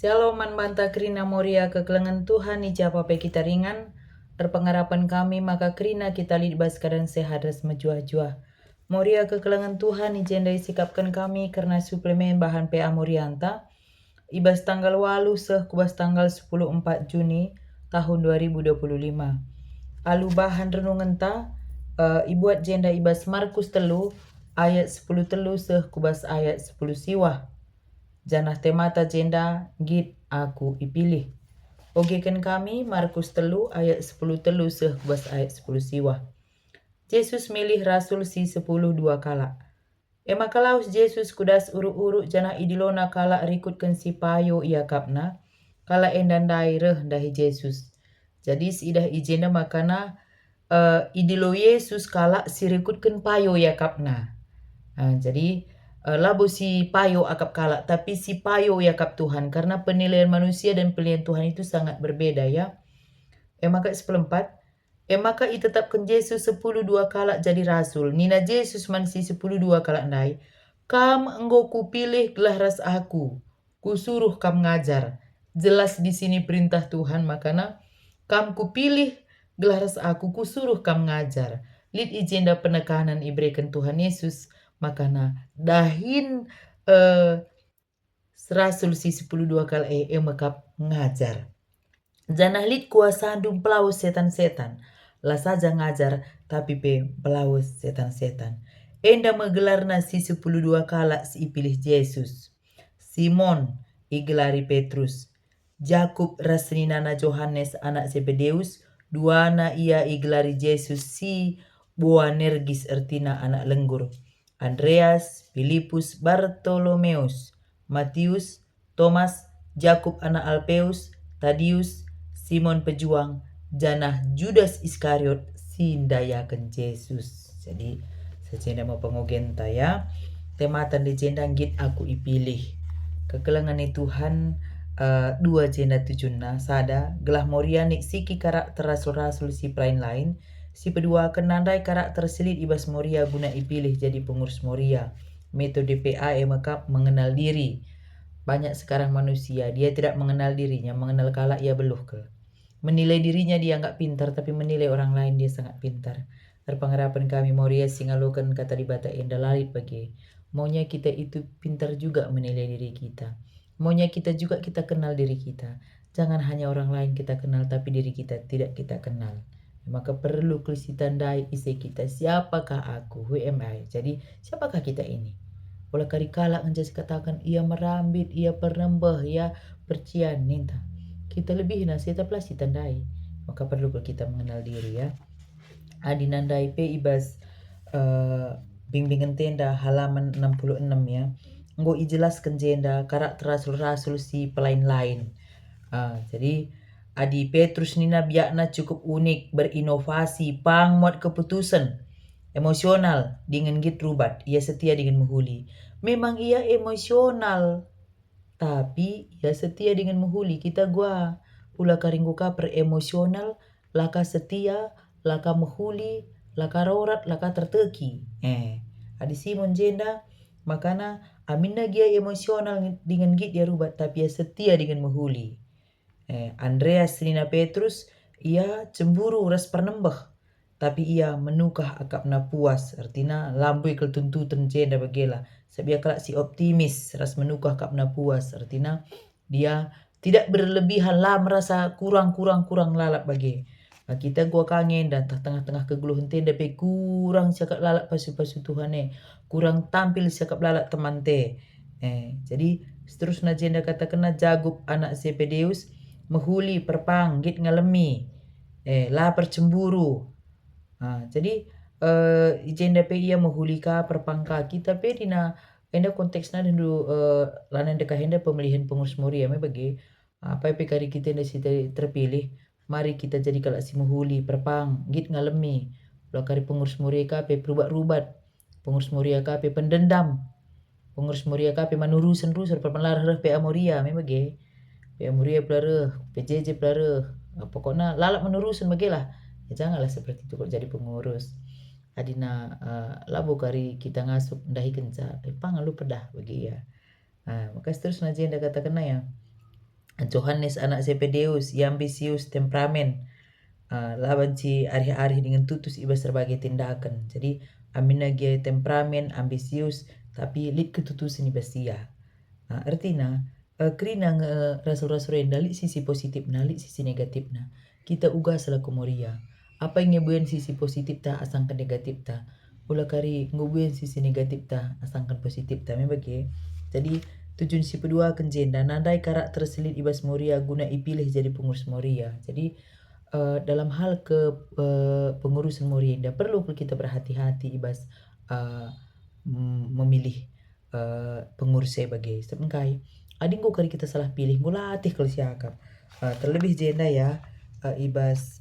Shalom banta krina moria kekelengan Tuhan ijapa pe kita ringan. Berpengharapan kami maka krina kita libas keadaan sehat dan mejuah-juah. Moria kekelengan Tuhan ijendai sikapkan kami karena suplemen bahan PA Morianta. Ibas tanggal walu kubas tanggal 14 Juni tahun 2025. Alu bahan renungan ta ibuat jenda ibas Markus telu ayat 10 telu kubas ayat 10 siwah. Janah temata jenda git aku ipilih. Ogekan kami Markus telu ayat 10 telu kubas ayat 10 siwah. Yesus milih rasul si 10 dua kala. Ema kalaus Yesus kudas uru-uru janah idilona kala rikutkan si payo ia kapna. Kala endandai reh dahi Yesus. Jadi siidah ijena makana idilo Yesus kala si rikutkan payo ia kapna. Jadi labo si payo akap kala, tapi si payo yakap Tuhan, karena penilaian manusia dan penilaian Tuhan itu sangat berbeda ya. Maka 14, maka itetapkan Yesus 10 dua kala jadi rasul. Nina Yesus man si 10 dua kala ndai. Kam enggo kupilih gelah ras aku, kusuruh kam ngajar. Jelas di sini perintah Tuhan, makana kam kupilih gelah ras aku, kusuruh kam ngajar. Lid ijenda penekanan iberikan Tuhan Yesus, makana dahin rasul si 10 dua kali makap ngajar. Janah lid kuasa dum pelaus setan-setan. Lah saja ngajar tapi pe pelaus setan-setan. Enda menggelar nasi 10 dua kala si pilih Yesus. Simon igelari Petrus. Jakub rasninana Johannes anak Zebedeus. Duana ia igelari Yesus si Boanergis ertina anak lenggur. Andreas, Filipus, Bartolomeus, Matius, Thomas, Jakub anak Alpeus, Tadius, Simon pejuang, janah Judas Iskariot sindayakan Yesus. Jadi secenda mau pengogenta ya. Tematan di jenda git aku ipilih. Kekelangan Tuhan dua jenda tujuna sada gelah morianik siki karakter rasul-rasul si lain. Si kedua kenandai karakter selit ibas moria guna ipilih jadi pengurus moria. Metode PA maka mengenal diri. Banyak sekarang manusia dia tidak mengenal dirinya, mengenal kala ia beluh ke. Menilai dirinya dia nggak pintar, tapi menilai orang lain dia sangat pintar. Pengharapan kami moria singalukan kata di bata indah lalit bagi. Maunya kita itu pintar juga menilai diri kita. Maunya kita juga kita kenal diri kita. Jangan hanya orang lain kita kenal, tapi diri kita tidak kita kenal. Maka perlu klisi tandai isi kita. Siapakah aku? Who am I? Jadi siapakah kita ini? Oleh kari kala anjas katakan ia merambit, ia perembah, ia percian ninta. Kita lebih nasita plasi tandai. Maka perlu kita mengenal diri ya. Adi nandai pe ibas bimbingan tenda halaman 66 ya. Nggo ijelaskan jenda karakter rasul-rasul si pelain lain. Jadi Adi Petrus nina biakna cukup unik, berinovasi, pangmuat keputusan, emosional dengan git rubat. Ia setia dengan menghuli. Memang ia emosional, tapi ia setia dengan menghuli. Kita gua pula karinggu kaper emosional, laka setia, laka menghuli, laka rorat, laka terteki. Adi Simon jenda makana aminna gia emosional dengan git dia rubat, tapi ia setia dengan menghuli. Andreas nina Petrus ia cemburu ras pernembah, tapi ia menukah akapna puas, artinya lambui ketuntutan jenda bagela. Sebab kelak si optimis ras menukah akapna puas, artinya dia tidak berlebihan lah merasa kurang lalap bagi. Kita gua kangen dan tengah-tengah keguluhan tenda pe kurang cakap lalap pasu-pasu Tuhane, kurang tampil cakap lalap teman te. Jadi seterusnya jenda kata kena Jakub anak Zebedeus menghuli perpang git ngalemi lapar cemburu. Jadi jenda pe ia menghulika perpangka kita pe dina enda konteksna dendu lanan deka henda pemilihan pengurus moria me bagi apa pe kari kita nda terpilih, mari kita jadi kalau si menghuli perpang git ngalemi lo kari pengurus moria ka pe perubat-rubat, pengurus moria ka pe pendendam, pengurus moria ka pe manurusan rusur perpenlarah pe amoria me bagi pe amoria pelareh PJJ pelareh pokoknya lalap menerusan bagilah ya, janganlah seperti itu kalau jadi pengurus. Adina labo kari kita ngasup ndahi kenca pang lu pedah bagi ya. Maka seterusnya jenda katakan ya Johannes anak Zebedeus, ia ambisius temperamen. Lawan si arih-arih dengan tutus iba sebagai tindakan. Jadi amina dia temperamen, ambisius, tapi lit ketutusan iba sia. Artinya, kerina rasul-rasul yang dalik sisi positif, nalik sisi negatif na. Kita uga selaku moria. Apa yang ngebuin sisi positif ta, asangkan negatif ta. Ula kari ngebuin sisi negatif ta, asangkan positif ta. Membagi. Jadi, tujuan si kedua kenjenda. Nandai karakter selit ibas moria guna ipilih jadi pengurus moria. Jadi, dalam hal pengurusan moria, perlu kita berhati-hati ibas memilih pengurus sebagai sebenarnya ading kali kita salah pilih ngulatih kalau siakap terlebih jenda ya ibas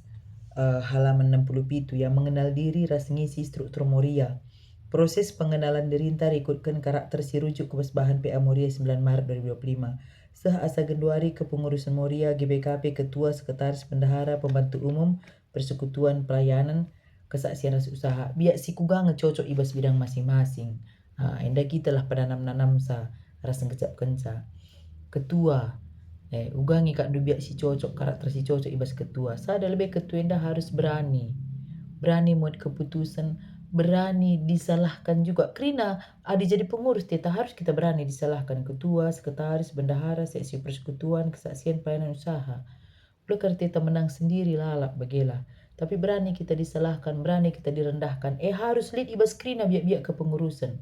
halaman 67 yang mengenal diri ras ngisi struktur moria. Proses pengenalan diri ntar ikutkan karakter si rujuk ke bahan PA Moria 9 Maret 2025. Sah asa Genduari Kepengurusan Moria GBKP Ketua Sekretaris Bendahara Pembantu Umum Persekutuan Pelayanan Kesaksian Ras Usaha. Biak si kugang ngecocok ibas bidang masing-masing. Indah kita lah pada nanam sa rasa ngecap kenca. Ketua ugangi kak dubiak si cocok karakter si cocok ibas ketua. Sada lebih ketua indah harus berani muat keputusan, berani disalahkan juga. Karena ada jadi pengurus, kita harus kita berani disalahkan ketua, sekretaris, bendahara, seksi persekutuan, kesaksian pelayanan usaha. Bukan kita menang sendiri lalap bagelah. Tapi berani kita disalahkan, berani kita direndahkan. Harus lead ibas krina biak-biak kepengurusan.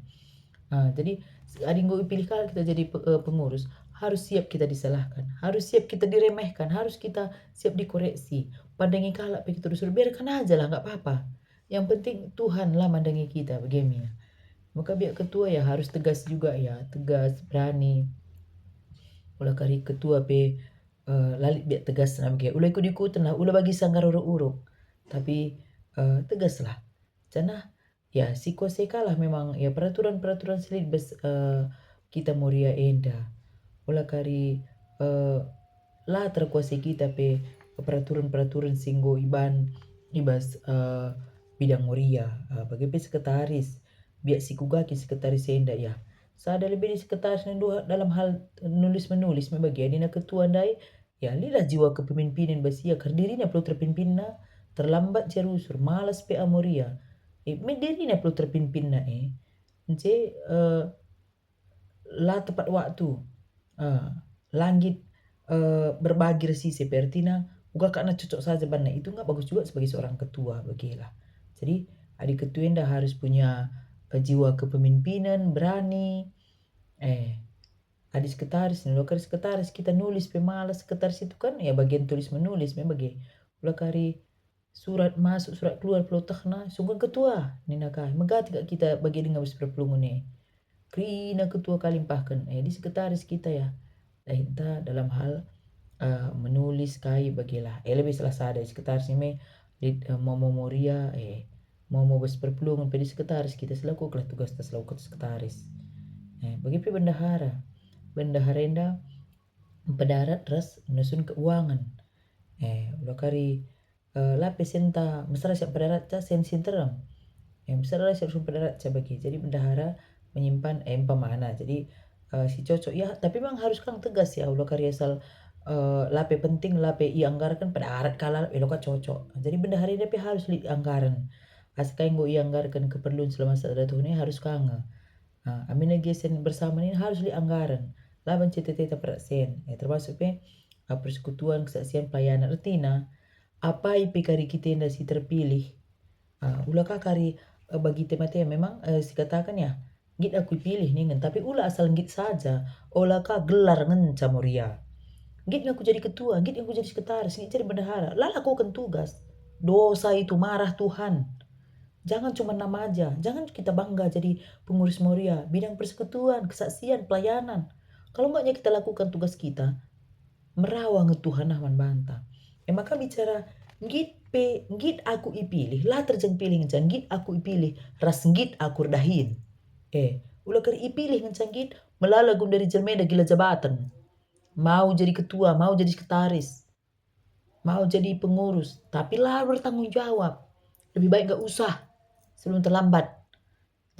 Jadi adinggo pilih kali kita jadi pengurus, harus siap kita disalahkan, harus siap kita diremehkan, harus kita siap dikoreksi. Pandangi kalak kita terus biarkan aja lah, nggak apa-apa. Yang penting Tuhan lah mandangi kita begini. Maka biar ketua ya harus tegas juga ya, tegas, berani. Ulah kari ketua lalit biar tegas nah begitu. Ulah ikut-ikutan lah, ulah bagi sanggar uruk-uruk. Tapi tegas lah. Cana ya si kuasa kalah memang ya peraturan-peraturan selit kita moria enda. Ulah kari lah terkuasai kita peraturan-peraturan singgo ibas bidang moria bagi sekretaris biak si kugaki sekretaris enda ya sada lebih di sekretaris dalam hal nulis-menulis membagi adina ketua ndai ya lidah jiwa kepemimpinan basia kardirinya perlu terpimpinna terlambat jarusur malas PA moria dirinya perlu terpimpinna lah tepat waktu langit berbagi resi seperti uga karena cocok saja bana itu nggak bagus juga sebagai seorang ketua bagilah. Jadi adik ketua dah harus punya jiwa kepemimpinan, berani. Adik sekretaris, lokal sekretaris kita nulis pemalas sekretaris itu kan ya bagian tulis menulis bagi kari surat masuk surat keluar pelotakna sungguh ketua nina kai megati kita bagi dengan berpelungun krina ketua kali pahkan di sekretaris kita ya entah dalam hal menulis kai bagilah lebih salah sada sekretaris ini mau moria mau berpelungun pada sekretaris kita selaku kelah tugas selaku sekretaris bagi bendahara enda pedarat ras nusun keuangan ulah kari lapis enta mesra siap pedarat ca sensin terang mesra siap pedarat ca bagi jadi bendahara menyimpan pemana jadi si cocok ya tapi memang harus kang tegas ya ulah kari asal lape penting lape anggarkan pada arat kala eloka cocok jadi bendahara ini harus li anggaran askai ngo anggarkan keperluan selama satu tahun ini harus kanga amina gesen bersama ini harus li anggaran laban cita-cita persen termasuk persekutuan kesaksian pelayanan retina apa kari kita yang si terpilih ulah kari bagi tema-tema memang si katakan ya git aku pilih nih tapi ulah asal git saja olah gelar ngenca moria git aku jadi ketua git aku jadi sekretaris git jadi bendahara lah lakukan tugas dosa itu marah Tuhan jangan cuma nama aja jangan kita bangga jadi pengurus moria bidang persekutuan kesaksian pelayanan kalau enggaknya kita lakukan tugas kita merawang Tuhan aman bantah maka bicara git aku ipilih lah terjeng pilih ngecan git aku ipilih ras git aku dahin ulah kari ipilih ngecan git melalagun dari jelmeda gila jabatan mau jadi ketua mau jadi sekretaris mau jadi pengurus tapi lah bertanggung jawab lebih baik gak usah sebelum terlambat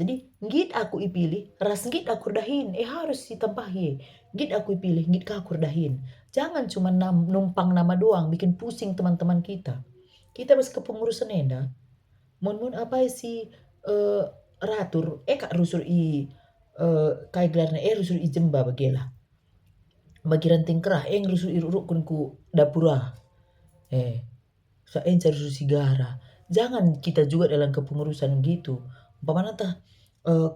Jadi ngit aku ipilih, ras ngit aku dahin, harus ditampahi. Ngit aku ipilih, ngit ka aku dahin. Jangan cuma numpang nama doang, bikin pusing teman-teman kita. Kita bes kepengurusan enda. Mun apa si ratur, kak rusur i kai gelarna rusur i jemba bagela. Bagi ranting kerah, rusur i rukun ku dapura. Sa cari rusur sigara. Jangan kita juga dalam kepengurusan gitu. Umpamanya tah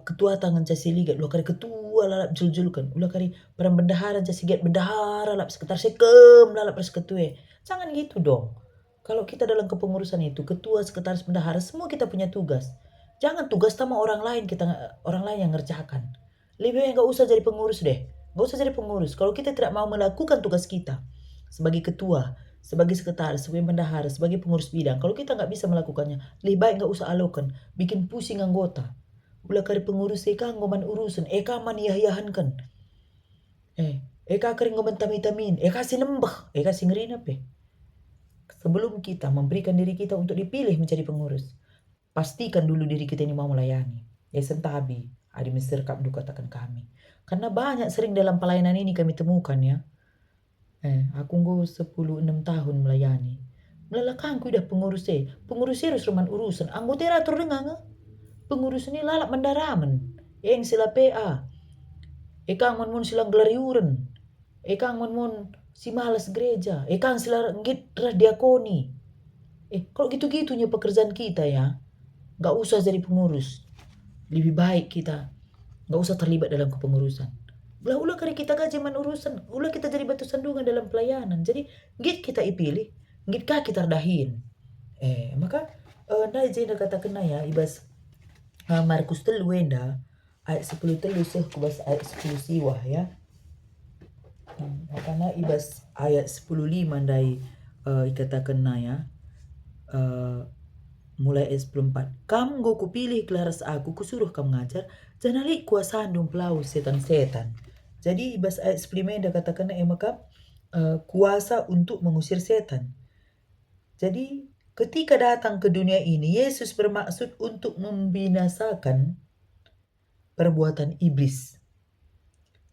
ketua tangan casi ligat, ulah kari ketua lalap jul-julkan, ulah kari perang bendahara casi ligat bendahara lalap sekitar sekem lalap res ketua. Jangan gitu dong. Kalau kita dalam kepengurusan itu, ketua, sekretaris, bendahara, semua kita punya tugas. Jangan tugas sama orang lain orang lain yang ngerjakan. Lebih baik nggak usah jadi pengurus deh. Nggak usah jadi pengurus. Kalau kita tidak mau melakukan tugas kita sebagai ketua, sebagai sekretaris, sebagai bendahara, sebagai pengurus bidang, kalau kita nggak bisa melakukannya, lebih baik nggak usah alokan, bikin pusing anggota. Ulah kari pengurus eka ngoman urusan, eka man yah-yahankan. Eka kari ngoman tamitamin, eka sinembah, eka singerinap Sebelum kita memberikan diri kita untuk dipilih menjadi pengurus, pastikan dulu diri kita ini mau melayani. Sentabi, adi menserkap duka katakan kami. Karena banyak sering dalam pelayanan ini kami temukan ya. Aku nggo 16 tahun melayani. Melalakangku udah pengurus harus reman urusan. Anggota atur dengar pengurus ini lalap mendaraman. Yang sila PA. Eka mun silang gelariuran. Eka mun si malas gereja. Eka sila ngit diakoni. Kalau gitu-gitunya pekerjaan kita ya. Gak usah jadi pengurus. Lebih baik kita gak usah terlibat dalam kepengurusan. Ulah kali kita gaji man urusan. Ulah kita jadi batu sandungan dalam pelayanan. Jadi ngit kita ipilih. Ngit ka kita dahin. Maka na jenda kata kena ya ibas Markus telu wenda ayat 10 telu kubas ayat 10 siwah ya. Makanya ibas ayat 10:5 dari ikata kena ya. Mulai ayat 10:4. Kam go kupilih kelaras aku, kusuruh kam ngajar, janali kuasandung pelau setan-setan. Jadi ibas ayat 10 dah katakan maka kuasa untuk mengusir setan. Jadi ketika datang ke dunia ini, Yesus bermaksud untuk membinasakan perbuatan iblis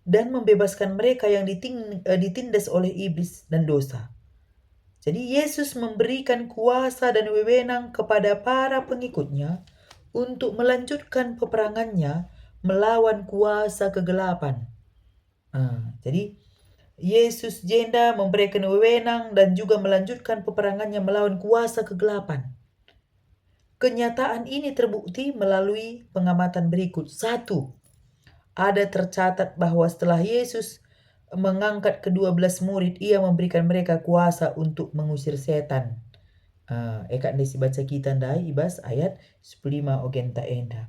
dan membebaskan mereka yang ditindas oleh iblis dan dosa. Jadi Yesus memberikan kuasa dan wewenang kepada para pengikutnya untuk melanjutkan peperangannya melawan kuasa kegelapan. Jadi Yesus jenda memberikan wewenang dan juga melanjutkan peperangannya melawan kuasa kegelapan. Kenyataan ini terbukti melalui pengamatan berikut. 1. Ada tercatat bahwa setelah Yesus mengangkat ke-12 murid, ia memberikan mereka kuasa untuk mengusir setan. Eka desi baca kita ndai ibas ayat 15 ogenta enda.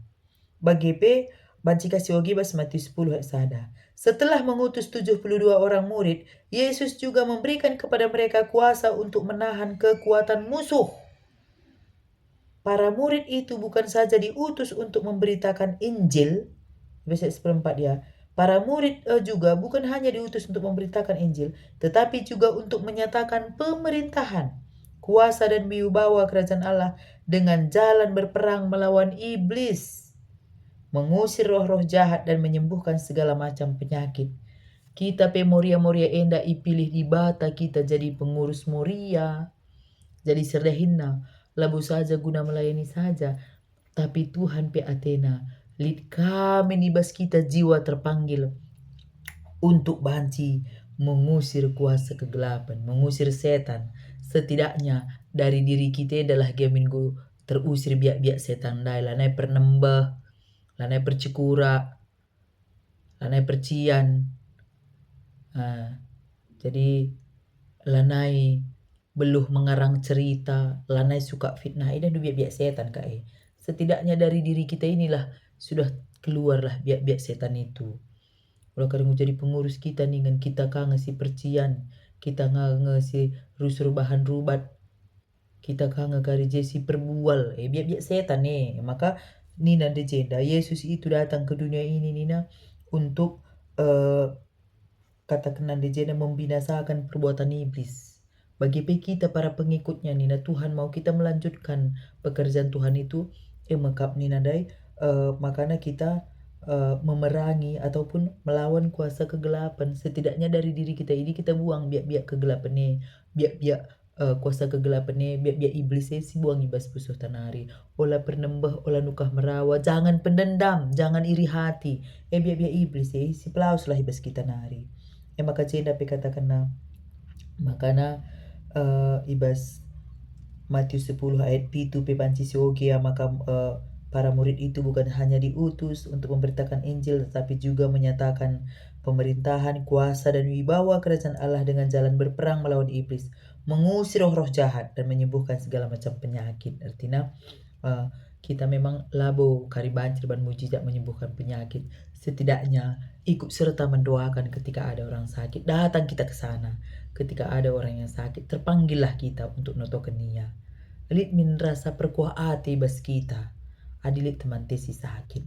Bagi P, banci kasih ogi bas Matius 10 ayat sada. Setelah mengutus 72 orang murid, Yesus juga memberikan kepada mereka kuasa untuk menahan kekuatan musuh. Para murid itu bukan saja diutus untuk memberitakan Injil, ayat 14 ya. Para murid juga bukan hanya diutus untuk memberitakan Injil, tetapi juga untuk menyatakan pemerintahan, kuasa dan wibawa kerajaan Allah dengan jalan berperang melawan iblis, mengusir roh-roh jahat dan menyembuhkan segala macam penyakit. Kita moria enda ipilih di bata kita jadi pengurus moria, jadi serdahinna, labu saja guna melayani saja, tapi Tuhan pe Athena. Lid kami nibas kita jiwa terpanggil untuk banci mengusir kuasa kegelapan, mengusir setan. Setidaknya dari diri kita adalah geminggu terusir biak-biak setan dai lanai pernembah, lanai percikura, lanai percian. Jadi lanai beluh mengarang cerita, lanai suka fitnah, ini biak-biak setan kak. Setidaknya dari diri kita inilah sudah keluarlah biak-biak setan itu. Kalau kadang jadi pengurus kita nih kan kita ngasi percian, kita ngasi rusur bahan rubat, kita kari jesi perbual, biak-biak setan nih. Maka Nina dejenda Yesus itu datang ke dunia ini Nina untuk katakan dejenda membinasakan perbuatan iblis. Bagi kita para pengikutnya Nina, Tuhan mau kita melanjutkan pekerjaan Tuhan itu, maka Nina dai makanya kita memerangi ataupun melawan kuasa kegelapan. Setidaknya dari diri kita ini kita buang biak-biak kegelapan ini, biak-biak kuasa kegelapan ini, biak-biak iblis si buang ibas pusuh tanari. Olah pernembah, olah nukah merawa, jangan pendendam, jangan iri hati. Biak-biak iblis si pelaus lah ibas kita nari. Maka cenda pe katakan makana ibas Matius 10 ayat 7 pe panci siogia maka para murid itu bukan hanya diutus untuk memberitakan Injil tetapi juga menyatakan pemerintahan, kuasa dan wibawa kerajaan Allah dengan jalan berperang melawan iblis, mengusir roh-roh jahat dan menyembuhkan segala macam penyakit. Artinya kita memang labo karibancir ban mujizat menyembuhkan penyakit. Setidaknya ikut serta mendoakan ketika ada orang sakit, datang kita ke sana. Ketika ada orang yang sakit, terpanggillah kita untuk notoken dia. Lit min rasa perkuah hati bas kita. Adilit teman tesi sakit.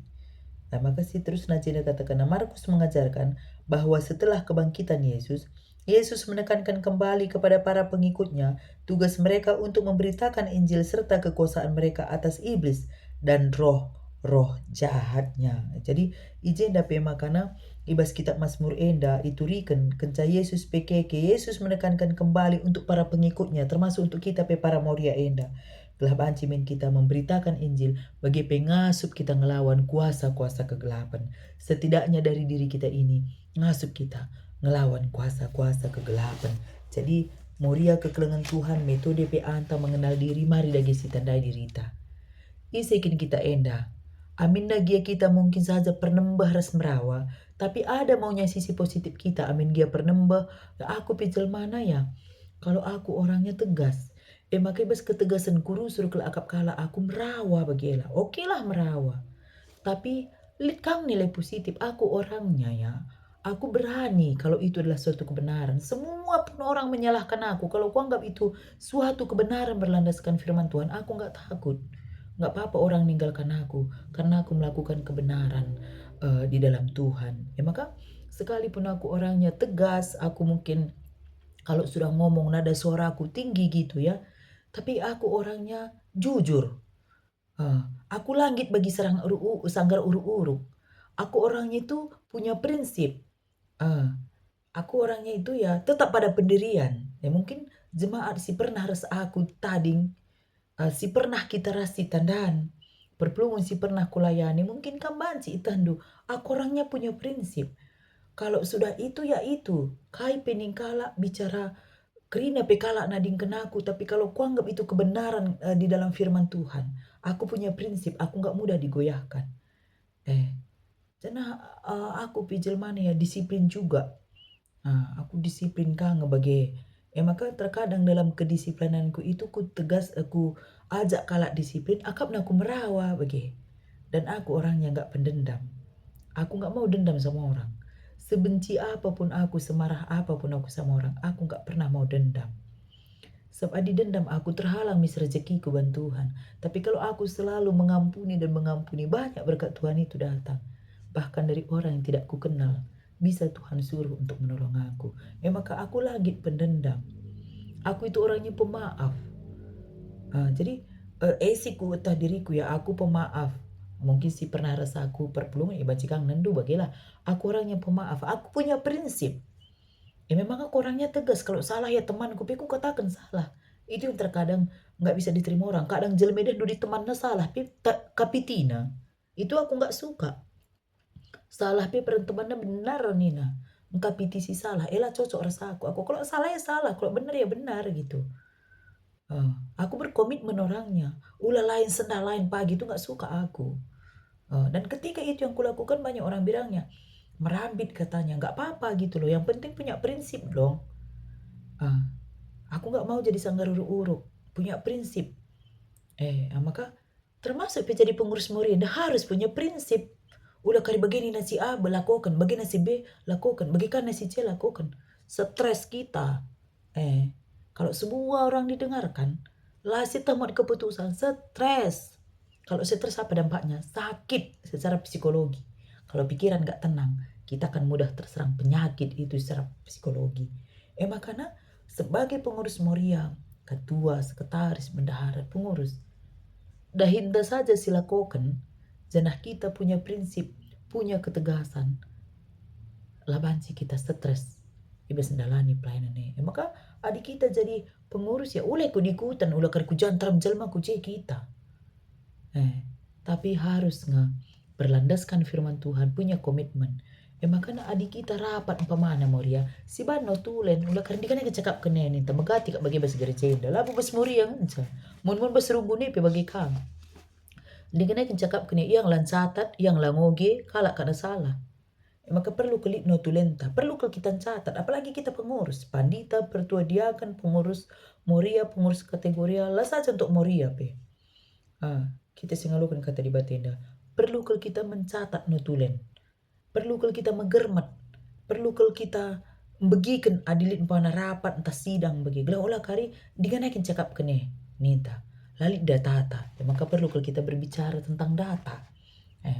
Nah, makasih terus Najina katakan Markus mengajarkan bahwa setelah kebangkitan Yesus, Yesus menekankan kembali kepada para pengikutnya tugas mereka untuk memberitakan Injil serta kekuasaan mereka atas iblis dan roh-roh jahatnya. Jadi izin dapat makana ibas kitab Mazmur Enda itu riken kenca Yesus pekeke Yesus menekankan kembali untuk para pengikutnya termasuk untuk kita pe para moria Enda. Telah bancimen kita memberitakan Injil bagi pengasup kita ngelawan kuasa-kuasa kegelapan. Setidaknya dari diri kita ini ngasup kita ngelawan kuasa-kuasa kegelapan. Jadi moria kekelengan Tuhan metode pe anta mengenal diri mari dagi si tandai dirita. Isekin kita enda. Amin dia kita mungkin saja pernembah ras merawa. Tapi ada maunya sisi positif kita. Amin dia pernembah. Aku pijal mana ya? Kalau aku orangnya tegas. Makai bas ketegasan kuru suruh ke akap kala aku merawa bagilah. Oke lah merawa. Tapi lihat kang nilai positif. Aku orangnya ya. Aku berani kalau itu adalah suatu kebenaran. Semua pun orang menyalahkan aku. Kalau aku anggap itu suatu kebenaran berlandaskan firman Tuhan. Aku nggak takut. Nggak apa-apa orang meninggalkan aku. Karena aku melakukan kebenaran di dalam Tuhan. Maka sekalipun aku orangnya tegas. Aku mungkin kalau sudah ngomong nada suaraku tinggi gitu ya. Tapi aku orangnya jujur. Aku langit bagi sanggar uruk-uruk. Aku orangnya itu punya prinsip. Aku orangnya itu ya tetap pada pendirian. Ya mungkin jemaat si pernah res aku tading. Si pernah kita rasi tandan. Perpelungun si pernah kulayani. Mungkin kan banci itandu. Aku orangnya punya prinsip. Kalau sudah itu ya itu. Kai peningkala bicara kerina pekala nading kenaku, tapi kalau kuanggap itu kebenaran di dalam firman Tuhan, aku punya prinsip, aku nggak mudah digoyahkan. Karena aku pijel mana ya disiplin juga. Aku disiplin kang ngebagi. Maka terkadang dalam kedisiplinanku itu ku tegas, aku ajak kalak disiplin, akap aku merawa bagi. Dan aku orangnya nggak pendendam. Aku nggak mau dendam sama orang. Sebenci apapun aku, semarah apapun aku sama orang, aku nggak pernah mau dendam. Sebab adi dendam aku terhalang mis rezekiku ban Tuhan. Tapi kalau aku selalu mengampuni dan mengampuni, banyak berkat Tuhan itu datang. Bahkan dari orang yang tidak kukenal, bisa Tuhan suruh untuk menolong aku. Maka aku lagi pendendam. Aku itu orangnya pemaaf. Jadi esiku utah diriku ya, aku pemaaf. Mungkin si pernah rasa aku perpelungan, bacikang nendu bagilah. Aku orangnya pemaaf, aku punya prinsip. Memang aku orangnya tegas, kalau salah ya temanku, aku katakan salah. Itu yang terkadang nggak bisa diterima orang. Kadang jelmeda di temannya salah, kapitina. Itu aku nggak suka. Salah peran temannya benar Nina. Engkapiti si salah, elah cocok rasa aku. Aku kalau salah ya salah, kalau benar ya benar gitu. Aku berkomitmen orangnya. Ulah lain senda lain pagi itu nggak suka aku. Dan ketika itu yang kulakukan banyak orang bilangnya merambit katanya, nggak apa-apa gitu loh. Yang penting punya prinsip dong. Aku nggak mau jadi sanggar uruk-uruk, punya prinsip. Maka termasuk jadi pengurus murid harus punya prinsip. Udah kali begini nasi A lakukan, bagi nasi B lakukan, bagikan nasi C lakukan. Stres kita. Kalau semua orang didengarkan, lasi tamat keputusan, stres. Kalau stres apa dampaknya? Sakit secara psikologi. Kalau pikiran gak tenang, kita akan mudah terserang penyakit itu secara psikologi. Makanya sebagai pengurus Moria, ketua, sekretaris, bendahara, pengurus, dah hinda saja silakan Janah kita punya prinsip, punya ketegasan. Labansi kita stres. Iba sendalani pelayanan maka adik kita jadi pengurus ya ulai ku dikutan ulah kar ku jantram jelma ku kita. Tapi harus berlandaskan firman Tuhan, punya komitmen. Makanya adik kita rapat umpamana Moria, si bano tulen, ulah karena dia kan cakap kene nih, tamagati kak bagi bas gerejenda, labu bas Moria nganca, mun bas rubune pe bagi kam. Dia kan cakap kene yang lancatat, yang langoge, kalak kada salah. Maka perlu kelik no tulenta, perlu ke kita catat, apalagi kita pengurus, pandita, pertua diakan, pengurus Moria, pengurus kategoria, lah saja untuk Moria pe. Kita singalukan kata di batenda. Perlu kalau kita mencatat nutulen. Perlu kalau kita megermat. Perlu kalau kita begikan adilit mpana rapat entah sidang bagi. Gila olah kari diganakin cakap kene nita. Lalit data. Maka perlu kalau kita berbicara tentang data.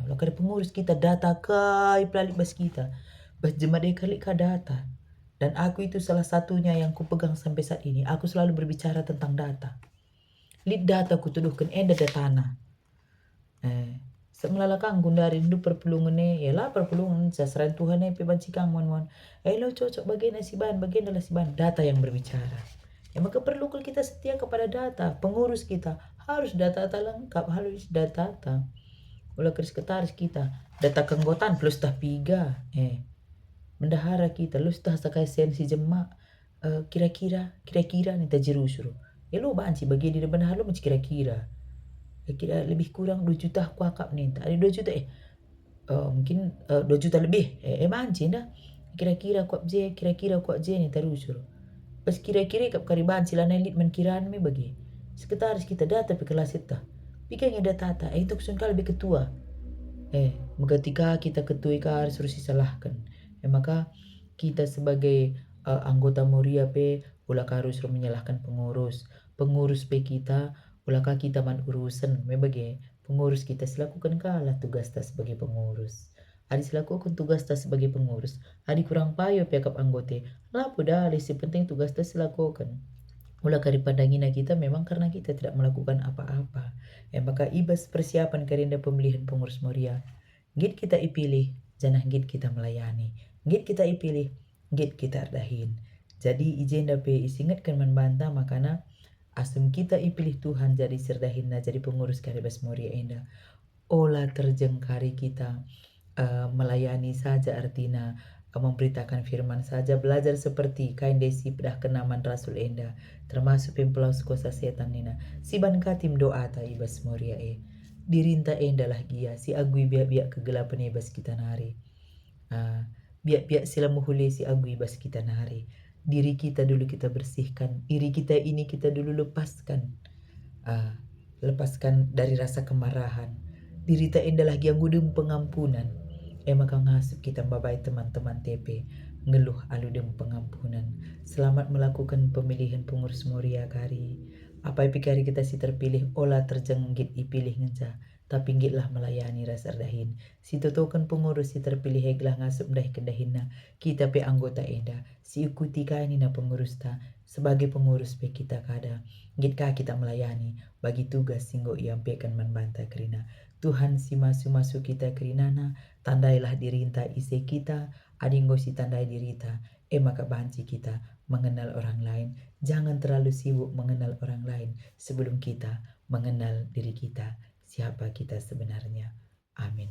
Olah kari pengurus kita data kai pelalik bas kita. Bas jemade kali ka data. Dan aku itu salah satunya yang kupegang sampai saat ini. Aku selalu berbicara tentang data. Lid data kutuduhkan datana. Semelalakang gundari hindu perpulungan yalah perpulungan sasran Tuhan pebancikang mon lo cocok bagian nasiban bagian adalah siban data yang berbicara maka perlu kita setia kepada data pengurus kita harus data lengkap harus data ulah sekretaris kita data keanggotaan plus piga bendahara kita lu tah sakai sensi jema kira-kira nih tajiru suruh lo banci bagian di bendahara lu kira-kira kira lebih kurang 2 juta aku akap nih. Ada 2 juta mungkin 2 juta lebih. Banci dah. Kira-kira kuat je nih terus suruh. Pas kira-kira kap kariban sila nelit menkiraan me bagi. Sekretaris kita data pe kelas itu. Pikirnya data itu kusun lebih ketua. Ketika kita ketua ka harus disalahkan. Maka kita sebagai anggota Moria pe ulah harus menyalahkan pengurus. Pengurus pe kita ulakah kita man urusan membagai pengurus kita selakukan kalah tugas tas sebagai pengurus. Adi selakukan tugas tas sebagai pengurus. Adi kurang payo pihak anggota. Lapu dah, si penting tugas tas selakukan. Ulah kari pandangina kita memang karena kita tidak melakukan apa-apa. Maka ibas persiapan karena pemilihan pengurus Moria. Git kita ipilih, janah git kita melayani. Git kita ipilih, git kita ardahin. Jadi izin dape isingatkan membantah makana asum kita ipilih Tuhan jadi serdahina jadi pengurus Karibas Moria Enda. Olah terjengkari kita melayani saja artinya memberitakan firman saja belajar seperti kain desi pedah kenaman Rasul Enda termasuk pempelaus kuasa setan nina siban katim doa ta ibas Moria dirinta Enda lah gia si agui biak-biak kegelapan ibas kita nari biak-biak sila muhuli si agui ibas kita nari. Diri kita dulu kita bersihkan, diri kita ini kita dulu lepaskan. Lepaskan dari rasa kemarahan. Diri tak indah lagi yang gudung pengampunan. Maka ngasup kita babai teman-teman TP. Ngeluh aludem pengampunan. Selamat melakukan pemilihan pengurus Moria kari. Apa pikari kita si terpilih olah terjenggit ipilih ngeja. Tapi ngitlah melayani rasa dahin. Si totokan pengurus si terpilih heglah ngasup dah kendahina. Kita pe anggota enda. Si ikuti kaini na pengurus ta. Sebagai pengurus pe kita kada. Gitkah kita melayani. Bagi tugas singgo iampaikan membantah kerina. Tuhan si masu-masu kita kerinana. Tandailah dirinta ise kita. Adinggo si tandai dirita. Maka banci kita mengenal orang lain. Jangan terlalu sibuk mengenal orang lain. Sebelum kita mengenal diri kita. Siapa kita sebenarnya. Amin.